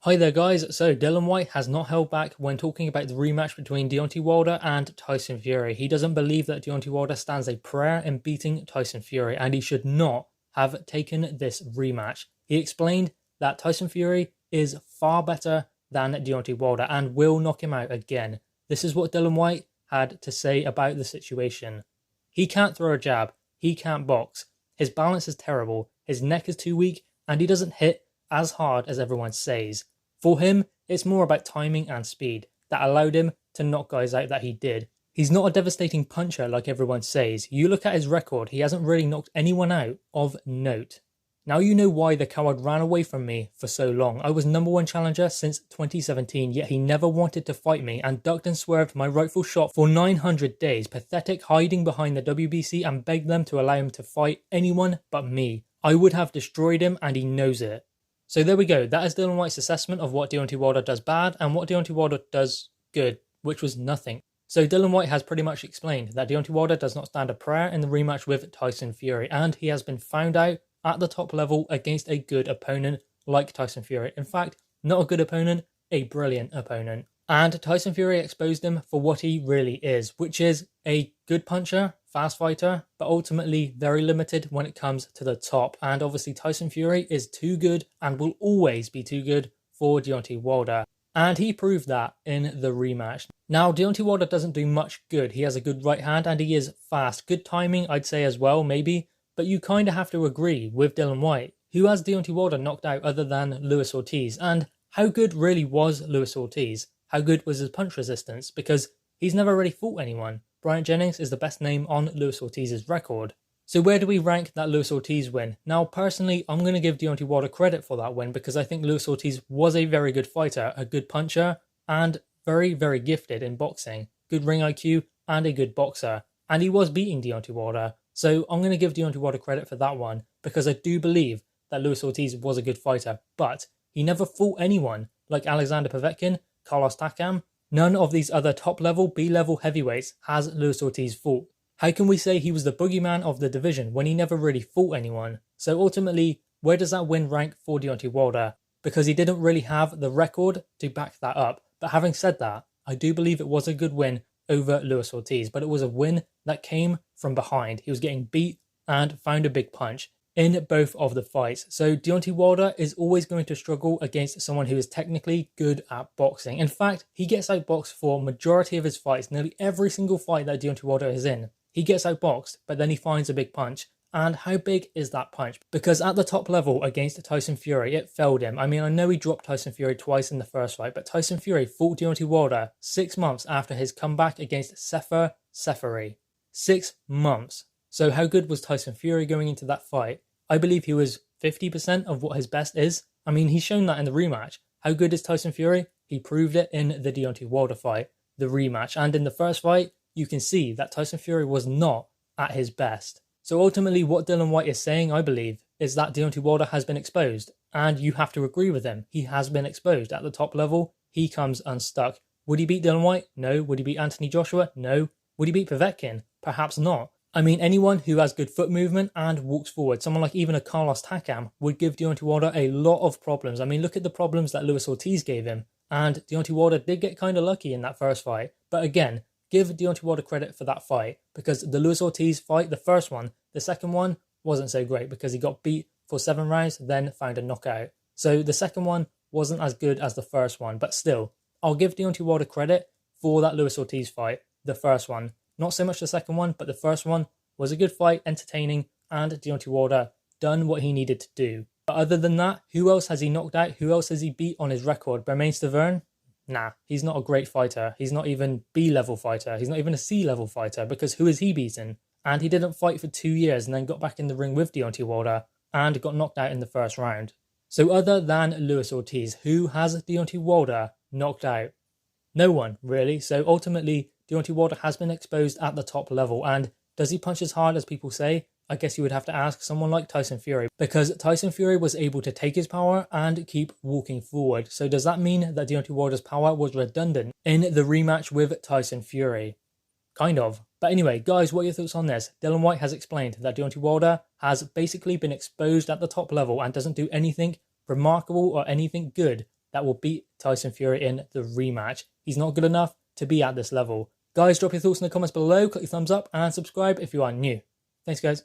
Hi there guys, so Dillian Whyte has not held back when talking about the rematch between Deontay Wilder and Tyson Fury. He doesn't believe that Deontay Wilder stands a prayer in beating Tyson Fury and he should not have taken this rematch. He explained that Tyson Fury is far better than Deontay Wilder and will knock him out again. This is what Dillian Whyte had to say about the situation. He can't throw a jab, he can't box, his balance is terrible, his neck is too weak and he doesn't hit as hard as everyone says. For him, it's more about timing and speed that allowed him to knock guys out that he did. He's not a devastating puncher like everyone says. You look at his record, he hasn't really knocked anyone out of note. Now you know why the coward ran away from me for so long. I was #1 challenger since 2017, yet he never wanted to fight me and ducked and swerved my rightful shot for 900 days, pathetic, hiding behind the WBC and begged them to allow him to fight anyone but me. I would have destroyed him and he knows it. So there we go, that is Dillian Whyte's assessment of what Deontay Wilder does bad and what Deontay Wilder does good, which was nothing. So Dillian Whyte has pretty much explained that Deontay Wilder does not stand a prayer in the rematch with Tyson Fury, and he has been found out at the top level against a good opponent like Tyson Fury. In fact, not a good opponent, a brilliant opponent. And Tyson Fury exposed him for what he really is, which is a good puncher, fast fighter, but ultimately very limited when it comes to the top. And obviously Tyson Fury is too good and will always be too good for Deontay Wilder. And he proved that in the rematch. Now, Deontay Wilder doesn't do much good. He has a good right hand and he is fast. Good timing, I'd say as well, maybe. But you kind of have to agree with Dillian Whyte. Who has Deontay Wilder knocked out other than Luis Ortiz? And how good really was Luis Ortiz? How good was his punch resistance? Because he's never really fought anyone. Bryant Jennings is the best name on Luis Ortiz's record. So where do we rank that Luis Ortiz win? Now, personally, I'm going to give Deontay Wilder credit for that win because I think Luis Ortiz was a very good fighter, a good puncher, and very, very gifted in boxing. Good ring IQ and a good boxer. And he was beating Deontay Wilder. So I'm going to give Deontay Wilder credit for that one because I do believe that Luis Ortiz was a good fighter. But he never fought anyone like Alexander Povetkin, Carlos Takam. None of these other top-level, B-level heavyweights has Luis Ortiz fought. How can we say he was the boogeyman of the division when he never really fought anyone? So ultimately, where does that win rank for Deontay Wilder? Because he didn't really have the record to back that up. But having said that, I do believe it was a good win over Luis Ortiz, but it was a win that came from behind. He was getting beat and found a big punch in both of the fights. So Deontay Wilder is always going to struggle against someone who is technically good at boxing. In fact, he gets outboxed for majority of his fights. Nearly every single fight that Deontay Wilder is in, he gets outboxed, but then he finds a big punch. And how big is that punch? Because at the top level against Tyson Fury, it failed him. I mean, I know he dropped Tyson Fury twice in the first fight, but Tyson Fury fought Deontay Wilder 6 months after his comeback against Sefer Seferi. 6 months. So how good was Tyson Fury going into that fight? I believe he was 50% of what his best is. I mean, he's shown that in the rematch. How good is Tyson Fury? He proved it in the Deontay Wilder fight, the rematch. And in the first fight, you can see that Tyson Fury was not at his best. So ultimately, what Dillian Whyte is saying, I believe, is that Deontay Wilder has been exposed. And you have to agree with him. He has been exposed. At the top level, he comes unstuck. Would he beat Dillian Whyte? No. Would he beat Anthony Joshua? No. Would he beat Povetkin? Perhaps not. I mean, anyone who has good foot movement and walks forward, someone like even a Carlos Takam, would give Deontay Wilder a lot of problems. I mean, look at the problems that Luis Ortiz gave him. And Deontay Wilder did get kind of lucky in that first fight. But again, give Deontay Wilder credit for that fight. Because the Luis Ortiz fight, the first one, the second one wasn't so great because he got beat for 7 rounds, then found a knockout. So the second one wasn't as good as the first one. But still, I'll give Deontay Wilder credit for that Luis Ortiz fight, the first one. Not so much the second one, but the first one was a good fight, entertaining, and Deontay Wilder done what he needed to do. But other than that, who else has he knocked out? Who else has he beat on his record? Bermane Stiverne? Nah, he's not a great fighter. He's not even B-level fighter. He's not even a C-level fighter, because who has he beaten? And he didn't fight for 2 years and then got back in the ring with Deontay Wilder and got knocked out in the first round. So other than Luis Ortiz, who has Deontay Wilder knocked out? No one, really. So ultimately, Deontay Wilder has been exposed at the top level. And does he punch as hard as people say? I guess you would have to ask someone like Tyson Fury, because Tyson Fury was able to take his power and keep walking forward. So does that mean that Deontay Wilder's power was redundant in the rematch with Tyson Fury? Kind of. But anyway, guys, what are your thoughts on this? Dillian Whyte has explained that Deontay Wilder has basically been exposed at the top level and doesn't do anything remarkable or anything good that will beat Tyson Fury in the rematch. He's not good enough to be at this level. Guys, drop your thoughts in the comments below, click your thumbs up, and subscribe if you are new. Thanks, guys.